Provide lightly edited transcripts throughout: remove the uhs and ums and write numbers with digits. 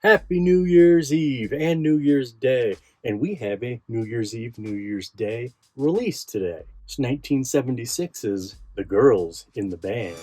Happy New Year's Eve and New Year's Day, and we have a New Year's Eve, New Year's Day release today. It's 1976's The Girls in the Band.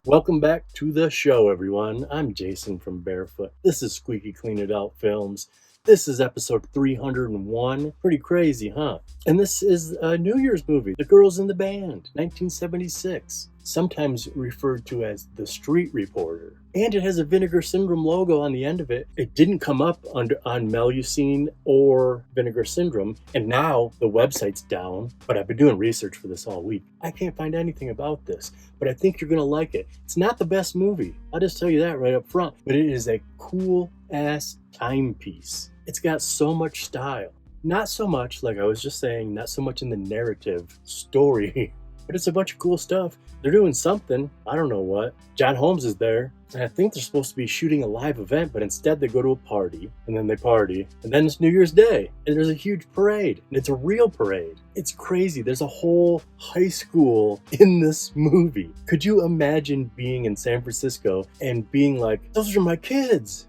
Welcome back to the show, everyone. I'm Jason from Barefoot. This is Squeaky Clean Adult Films. This is episode 301. Pretty crazy, huh? And this is a New Year's movie, The Girls in the Band, 1976. Sometimes referred to as The Street Reporter. And it has a Vinegar Syndrome logo on the end of it. It didn't come up on Melusine or Vinegar Syndrome, and now the website's down, but I've been doing research for this all week. I can't find anything about this, but I think you're going to like it. It's not the best movie, I'll just tell you that right up front, but it is a cool-ass timepiece. It's got so much style. Not so much, like I was just saying, not so much in the narrative story, but it's a bunch of cool stuff. They're doing something. I don't know what. John Holmes is there. And I think they're supposed to be shooting a live event, but instead they go to a party, and then they party, and then it's New Year's Day, and there's a huge parade, and it's a real parade. It's crazy. There's a whole high school in this movie. Could you imagine being in San Francisco and being like, those are my kids,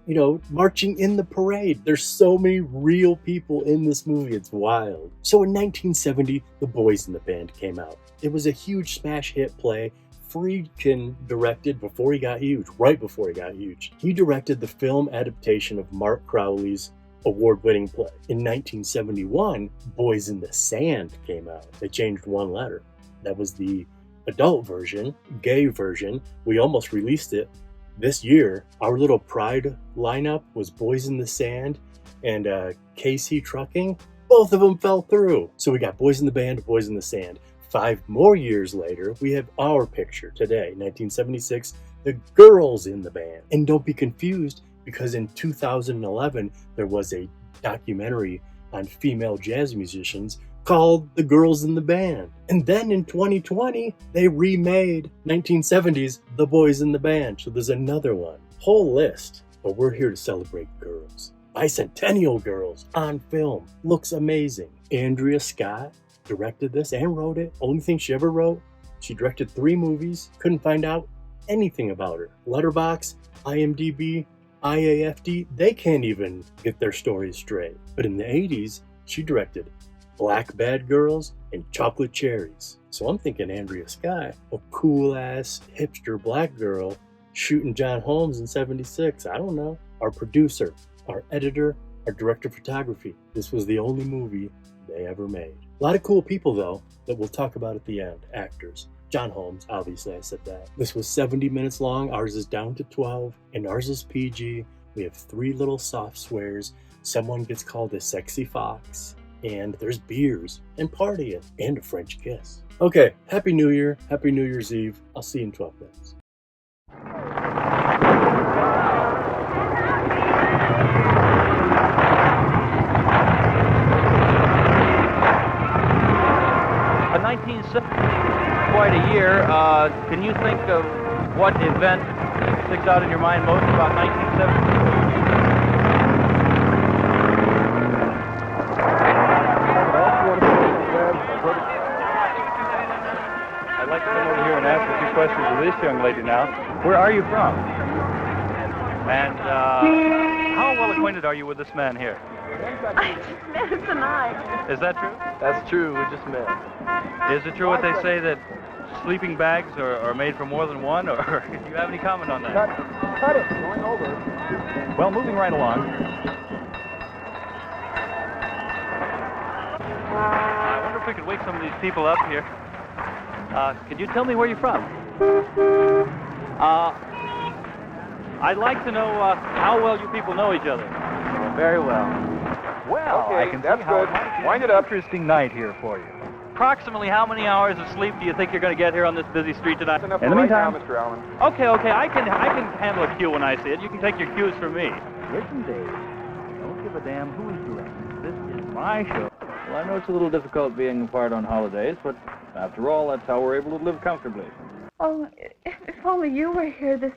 marching in the parade? There's so many real people in this movie. It's wild. So in 1970, The Boys in the Band came out. It was a huge smash hit play. Friedkin directed right before he got huge. He directed the film adaptation of Mark Crowley's award-winning play. In 1971, Boys in the Sand came out. They changed one letter. That was the adult version, gay version. We almost released it this year. Our little Pride lineup was Boys in the Sand and KC Trucking. Both of them fell through. So we got Boys in the Band, Boys in the Sand. 5 more years later, we have our picture today, 1976, The Girls in the Band. And don't be confused, because in 2011, there was a documentary on female jazz musicians called The Girls in the Band. And then in 2020, they remade 1970's The Boys in the Band. So there's another one. Whole list. But we're here to celebrate girls. Bicentennial girls on film. Looks amazing. Andrea Scott directed this and wrote it. Only thing she ever wrote. She directed 3 movies. Couldn't find out anything about her. Letterboxd, IMDb, IAFD, they can't even get their stories straight. But in the 80s, she directed Black Bad Girls and Chocolate Cherries. So I'm thinking Andrea Scott, a cool-ass hipster black girl shooting John Holmes in 76. I don't know. Our producer, our editor, our director of photography. This was the only movie they ever made. A lot of cool people, though, that we'll talk about at the end. Actors. John Holmes, obviously I said that. This was 70 minutes long. Ours is down to 12, and ours is PG. We have 3 little soft swears. Someone gets called a sexy fox, and there's beers, and partying, and a French kiss. Okay, Happy New Year. Happy New Year's Eve. I'll see you in 12 minutes. Quite a year. Can you think of what event sticks out in your mind most about 1970? I'd like to come over here and ask a few questions of this young lady now. Where are you from? And how well acquainted are you with this man here? I just met him tonight. Is that true? That's true, we just met. Is it true what they say that sleeping bags are made for more than one, or do you have any comment on that? Cut it, going over. Well, moving right along. I wonder if we could wake some of these people up here. Could you tell me where you're from? I'd like to know how well you people know each other. Very well. Well, Okay, I can that's see how good. it might be Wind an it up. interesting night here for you. Approximately how many hours of sleep do you think you're going to get here on this busy street tonight? That's enough In for the right now, meantime, Mr. Allen. Okay, I can handle a cue when I see it. You can take your cues from me. Listen, Dave. Don't give a damn who is directing. This is my show. Well, I know it's a little difficult being apart on holidays, but after all, that's how we're able to live comfortably. Oh, if only you were here,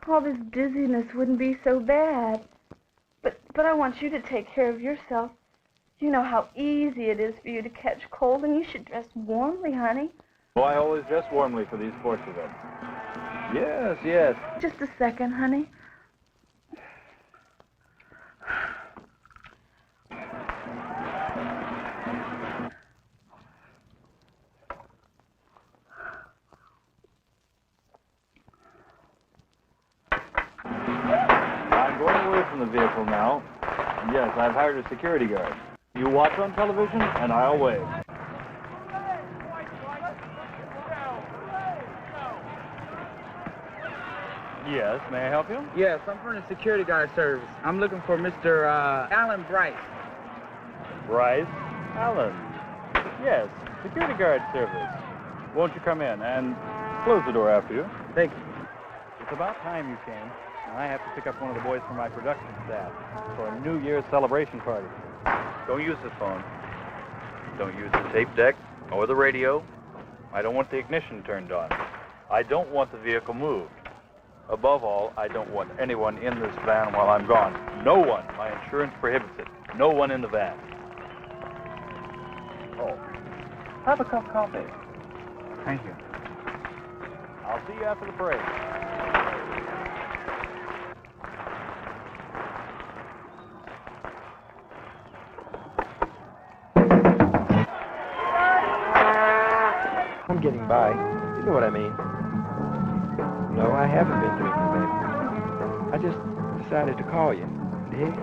all this dizziness wouldn't be so bad. But I want you to take care of yourself. You know how easy it is for you to catch cold, and you should dress warmly, honey. Oh, I always dress warmly for these sports events. Yes, yes. Just a second, honey. I'm going away from the vehicle now. Yes, I've hired a security guard. You watch on television, and I'll wave. Yes, may I help you? Yes, I'm from the security guard service. I'm looking for Mr. Alan Bryce. Bryce Allen. Yes, security guard service. Won't you come in and close the door after you? Thank you. It's about time you came. And I have to pick up one of the boys from my production staff for a New Year's celebration party. Don't use the phone. Don't use the tape deck or the radio. I don't want the ignition turned on. I don't want the vehicle moved. Above all, I don't want anyone in this van while I'm gone. No one. My insurance prohibits it. No one in the van. Oh. Have a cup of coffee. Thank you. I'll see you after the parade. I'm getting by. You know what I mean. No, I haven't been drinking, baby. I just decided to call you. Dig?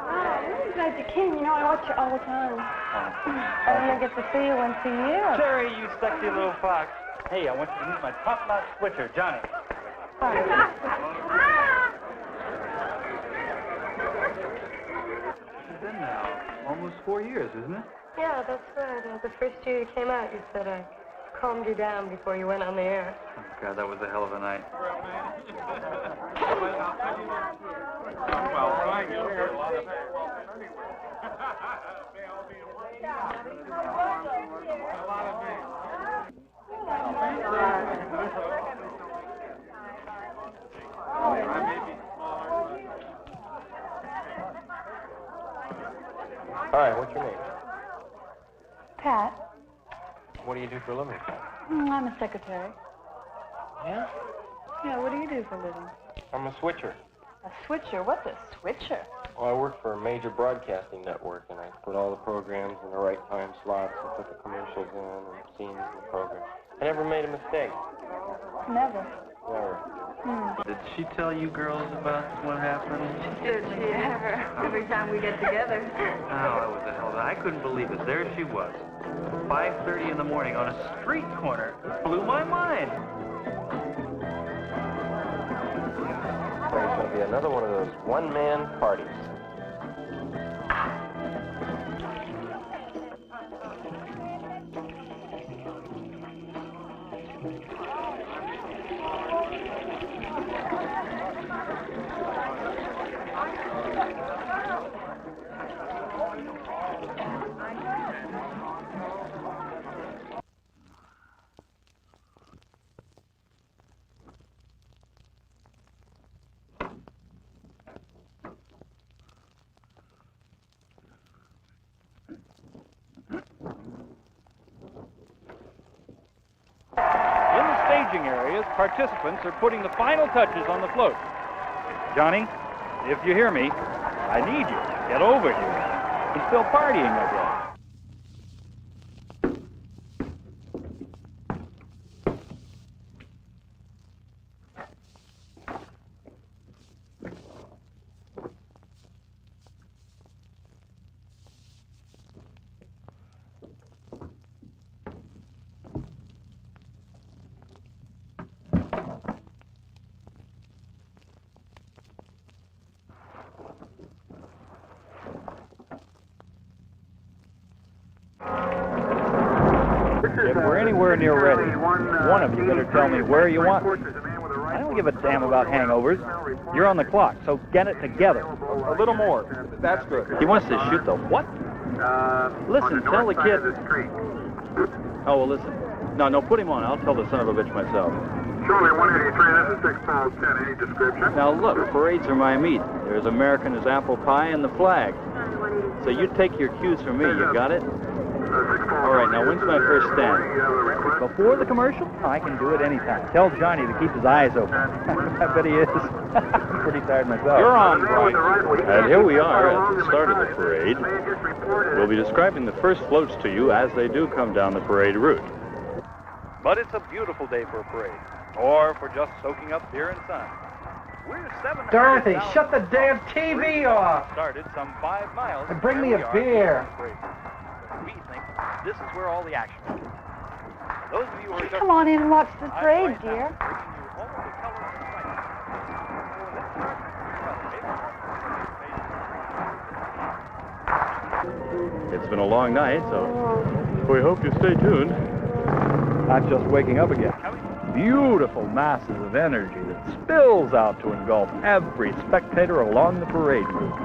I'm glad you came. You know, I watch you all the time. I only get to see you once a year. Cherry, you sexy little fox. Hey, I want you to meet my top-notch switcher, Johnny. It's been now almost 4 years, isn't it? Yeah, that's right. The first year you came out, you said I calmed you down before you went on the air. Oh, God, that was a hell of a night. All right, what's your name? Pat, What do you do for a living? I'm a secretary. Yeah? Yeah, what do you do for a living? I'm a switcher. A switcher? What's a switcher? Well, I work for a major broadcasting network, and I put all the programs in the right time slots and put the commercials in and scenes in the program. I never made a mistake. Never. Never. Did she tell you girls about what happened? Did she ever? Every time we get together. Oh, that was a hell of a... I couldn't believe it. There she was. 5:30 in the morning on a street corner. It blew my mind. There's going to be another one of those one-man parties. Areas, participants are putting the final touches on the float. Johnny, if you hear me, I need you. Get over here. He's still partying, I guess. If we're anywhere near ready, one of you better tell me where you want me. I don't give a damn about hangovers. You're on the clock, so get it together. A little more. That's good. He wants to shoot the what? Listen, tell the kid... Oh, well, listen. No, put him on. I'll tell the son of a bitch myself. Charlie 183, this is 6 Paul 10, any description? Now look, parades are my meat. There's American as apple pie and the flag. So you take your cues from me, you got it? All right, now when's my first stand? Before the commercial? I can do it anytime. Tell Johnny to keep his eyes open. I bet he is. I'm pretty tired myself. You're on, Bryce. And here we are at the start of the parade. We'll be describing the first floats to you as they do come down the parade route. But it's a beautiful day for a parade, or for just soaking up beer and sun. We're 700,000. Dorothy, shut the damn TV off! Started some 5 miles. And bring me Here a we are beer. at the parade. We think this is where all the action is. Those of you who are just Come on in and watch the parade, dear. It's been a long night, so we hope you stay tuned. I'm just waking up again. Beautiful masses of energy that spills out to engulf every spectator along the parade route.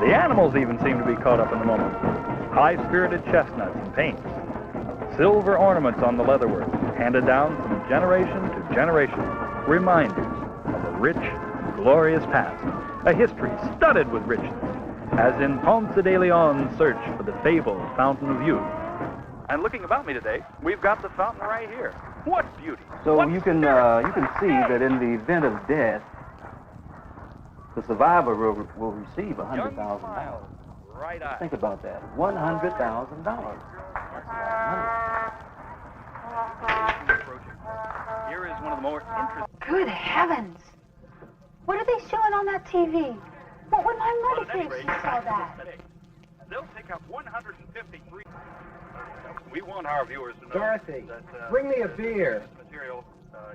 The animals even seem to be caught up in the moment. High-spirited chestnuts and paints. Silver ornaments on the leatherwork, handed down from generation to generation. Reminders of a rich, glorious past. A history studded with richness, as in Ponce de Leon's search for the fabled Fountain of Youth. And looking about me today, we've got the fountain right here. What beauty! So What you can see that in the event of death, the survivor will receive $100,000. Right eye. Think about that. $100,000. Here is one of the more interesting. Good heavens! What are they showing on that TV? What would my mother say if she saw that? They'll take up 153. We want our viewers to know Dorothy, that, bring me a beer. This material,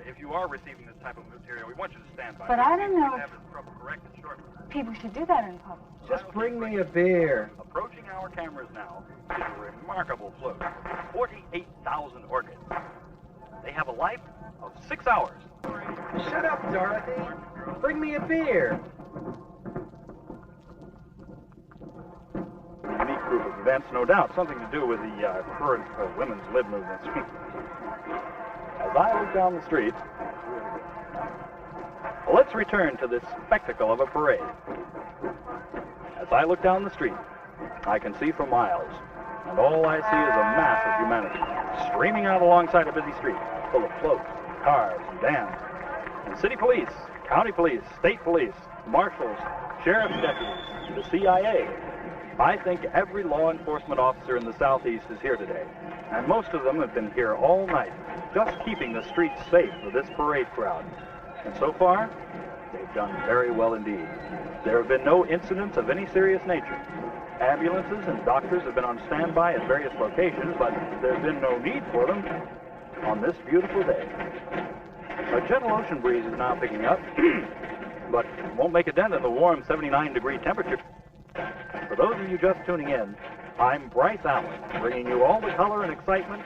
if you are receiving this type of material, we want you to stand by. But I don't know Have this trouble corrected shortly. people should do that in public. Just bring me a beer. Approaching our cameras now is a remarkable float. 48,000 orchids. They have a life of 6 hours. Shut up, Dorothy. Bring me a beer. Unique group of events, no doubt, something to do with the current women's lib movements. As I look down the street, let's return to this spectacle of a parade. As I look down the street, I can see for miles, and all I see is a mass of humanity streaming out alongside a busy street, full of floats, cars, and vans, and city police, county police, state police, marshals, sheriff's deputies, the CIA. I think every law enforcement officer in the Southeast is here today, and most of them have been here all night, just keeping the streets safe for this parade crowd. And so far, they've done very well indeed. There have been no incidents of any serious nature. Ambulances and doctors have been on standby at various locations, but there's been no need for them on this beautiful day. A gentle ocean breeze is now picking up, but won't make a dent in the warm 79-degree temperature. For those of you just tuning in, I'm Bryce Allen, bringing you all the color and excitement.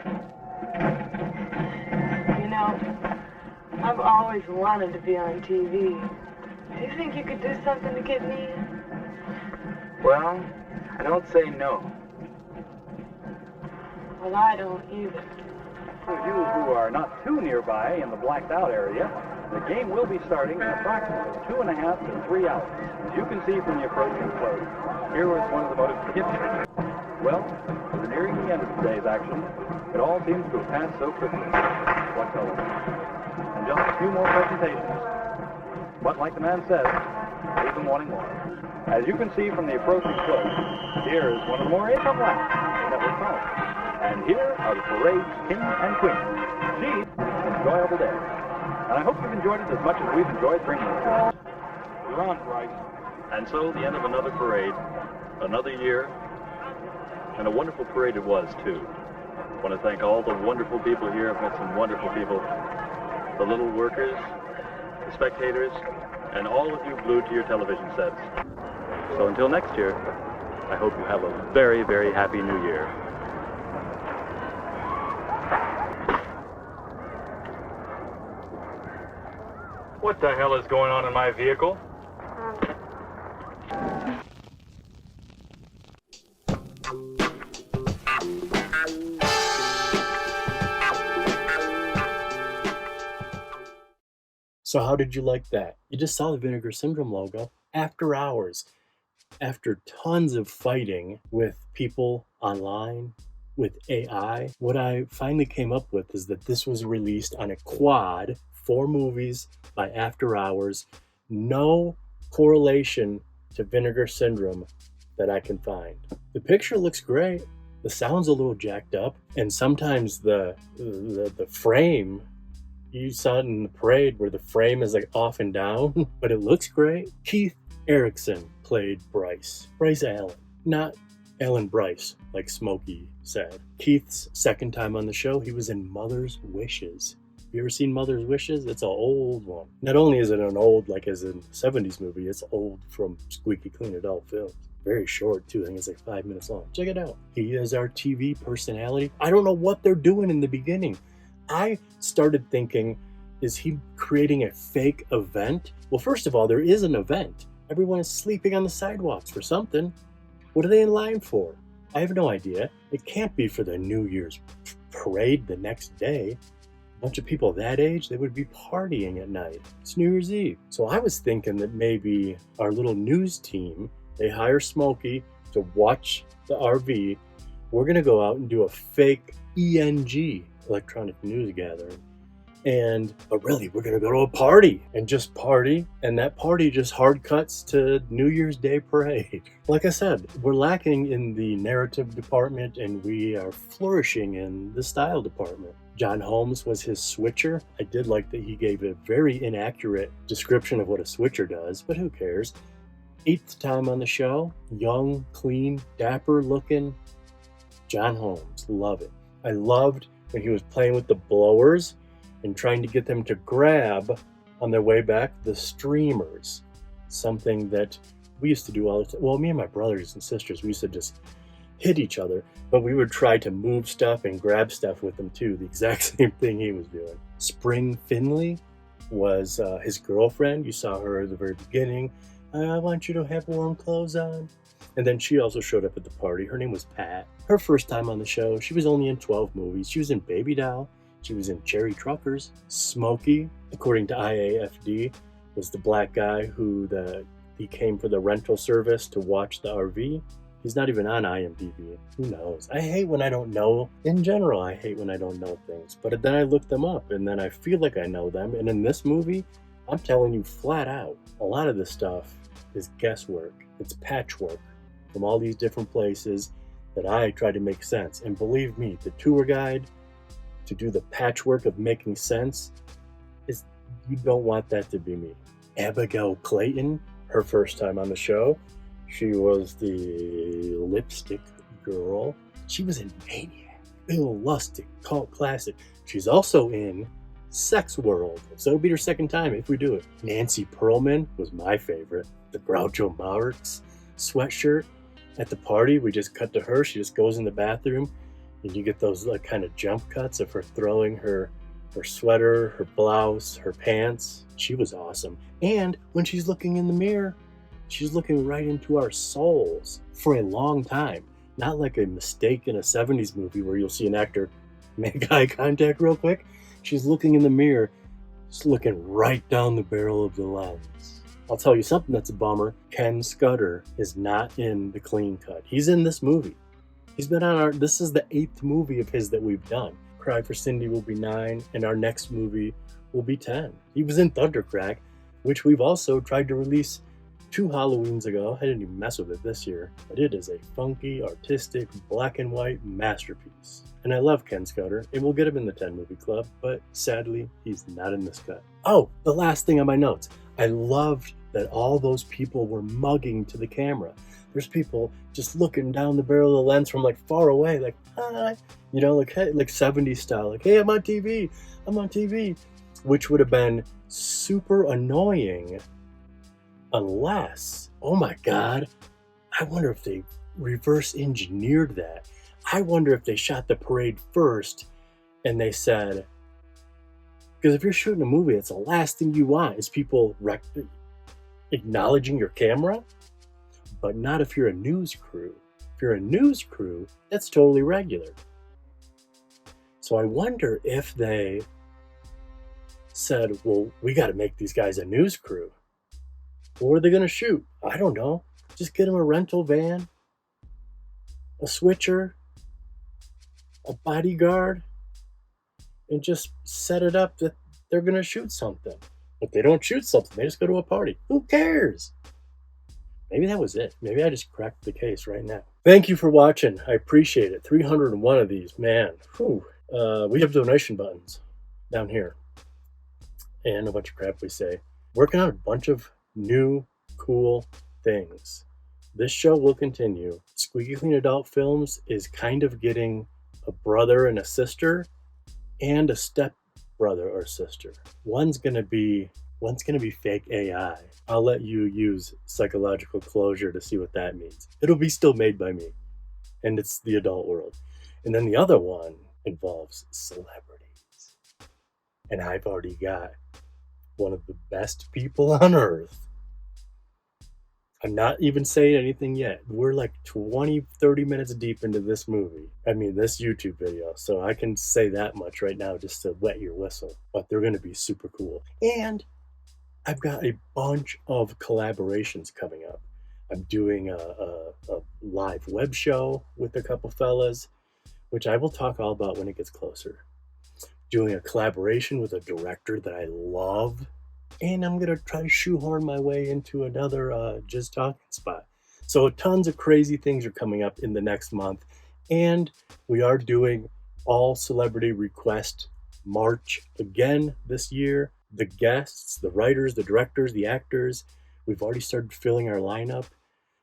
You know, I've always wanted to be on TV. Do you think you could do something to get me in? Well, I don't say no. Well, I don't either. For you who are not too nearby in the blacked out area, the game will be starting in approximately 2.5 to 3 hours. As you can see from the approaching float, here is one of the most significant. Well, we're nearing the end of today's action. It all seems to have passed so quickly. What color? And just a few more presentations. But like the man says, leave them wanting more. As you can see from the approaching float, here is one of the more income laps that we're following. And here are the parade's king and queen. Gee, an enjoyable day. And I hope you've enjoyed it as much as we've enjoyed bringing it to you. You're on, Bryce. And so the end of another parade, another year, and a wonderful parade it was, too. I want to thank all the wonderful people here. I've met some wonderful people. The little workers, the spectators, and all of you glued to your television sets. So until next year, I hope you have a very, very happy new year. What the hell is going on in my vehicle? So how did you like that? You just saw the Vinegar Syndrome logo after hours, after tons of fighting with people online, with AI. What I finally came up with is that this was released on a quad, 4 movies by After Hours, no correlation to Vinegar Syndrome that I can find. The picture looks great. The sound's a little jacked up, and sometimes the frame, you saw it in the parade where the frame is like off and down, but it looks great. Keith Erickson played Bryce Allen, not Alan Bryce, like Smokey said. Keith's second time on the show, he was in Mother's Wishes. Have you ever seen Mother's Wishes? It's an old one. Not only is it an old, like as in 70s movie, it's old from Squeaky Clean Adult Films. Very short, too. I think it's like 5 minutes long. Check it out. He is our TV personality. I don't know what they're doing in the beginning. I started thinking, is he creating a fake event? Well, first of all, there is an event. Everyone is sleeping on the sidewalks for something. What are they in line for? I have no idea. It can't be for the New Year's parade the next day. A bunch of people that age, they would be partying at night. It's New Year's Eve. So I was thinking that maybe our little news team, they hire Smokey to watch the RV. We're going to go out and do a fake ENG, electronic news gathering. But really, we're going to go to a party and just party. And that party just hard cuts to New Year's Day parade. Like I said, we're lacking in the narrative department and we are flourishing in the style department. John Holmes was his switcher. I did like that he gave a very inaccurate description of what a switcher does, but who cares? 8th time on the show, young, clean, dapper looking John Holmes. Love it. I loved when he was playing with the blowers and trying to get them to grab on their way back the streamers. Something that we used to do all the time. Well, me and my brothers and sisters, we used to just hit each other, but we would try to move stuff and grab stuff with them too. The exact same thing he was doing. Spring Finley was his girlfriend. You saw her at the very beginning. I want you to have warm clothes on. And then she also showed up at the party. Her name was Pat. Her first time on the show, she was only in 12 movies. She was in Baby Doll. She was in Cherry Truckers. Smokey, according to IAFD, was the black guy who he came for the rental service to watch the RV. He's not even on IMDb. Who knows? I hate when I don't know. In general, I hate when I don't know things. But then I look them up, and then I feel like I know them. And in this movie, I'm telling you flat out, a lot of this stuff is guesswork. It's patchwork from all these different places that I try to make sense. And believe me, the tour guide to do the patchwork of making sense is, you don't want that to be me. Abigail Clayton, her first time on the show, she was the lipstick girl. She was in Maniac, Bill Lustig, cult classic. She's also in Sex World, so it'll be her second time if we do it. Nancy Perelmann was my favorite. The Groucho Marx sweatshirt at the party, we just cut to her. She just goes in the bathroom, and you get those like kind of jump cuts of her throwing her sweater, her blouse, her pants. She was awesome. And when she's looking in the mirror, she's looking right into our souls for a long time. Not like a mistake in a 70s movie where you'll see an actor make eye contact real quick. She's looking in the mirror, just looking right down the barrel of the lens. I'll tell you something that's a bummer. Ken Scudder is not in the clean cut. He's in this movie. He's been on this is the 8th movie of his that we've done. Cry for Cindy will be 9, and our next movie will be 10. He was in Thundercrack, which we've also tried to release 2 Halloweens ago. I didn't even mess with it this year, but it is a funky, artistic, black and white masterpiece. And I love Ken Scudder, and we'll get him in the 10 movie club, but sadly, he's not in this cut. Oh, the last thing on my notes. I loved that all those people were mugging to the camera. There's people just looking down the barrel of the lens from like far away, like, hi, you know, like, hey, like 70s style, like, hey, I'm on TV, which would have been super annoying unless, oh my God, I wonder if they reverse engineered that. I wonder if they shot the parade first and they said, because if you're shooting a movie, it's the last thing you want is people acknowledging your camera, but not if you're a news crew. If you're a news crew, that's totally regular. So I wonder if they said, well, we got to make these guys a news crew. What are they going to shoot? I don't know. Just get them a rental van, a switcher, a bodyguard, and just set it up that they're going to shoot something. But they don't shoot something. They just go to a party. Who cares? Maybe that was it. Maybe I just cracked the case right now. Thank you for watching. I appreciate it. 301 of these. Man. Whew. We have donation buttons down here. And a bunch of crap we say. Working on a bunch of new, cool things. This show will continue. Squeaky Clean Adult Films is kind of getting a brother and a sister and a step brother or sister. One's gonna be fake AI. I'll let you use psychological closure to see what that means. It'll be still made by me, and it's the adult world. And then the other one involves celebrities. And I've already got one of the best people on earth. I'm not even saying anything yet. We're like 20-30 minutes deep into this YouTube video. So I can say that much right now just to wet your whistle. But they're going to be super cool. And I've got a bunch of collaborations coming up. I'm doing a live web show with a couple fellas, which I will talk all about when it gets closer. Doing a collaboration with a director that I love. And I'm going to try to shoehorn my way into another Just Talking spot. So tons of crazy things are coming up in the next month. And we are doing all celebrity request March again this year. The guests, the writers, the directors, the actors, we've already started filling our lineup.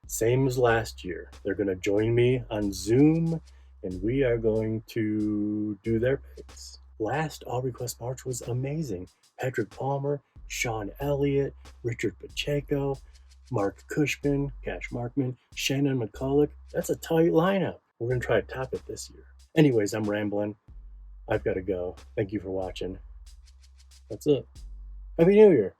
Same as last year. They're going to join me on Zoom, and we are going to do their picks. Last All Request March was amazing. Patrick Palmer, Sean Elliott, Richard Pacheco, Mark Cushman, Cash Markman, Shannon McCulloch. That's a tight lineup. We're going to try to top it this year. Anyways, I'm rambling. I've got to go. Thank you for watching. That's it. Happy New Year.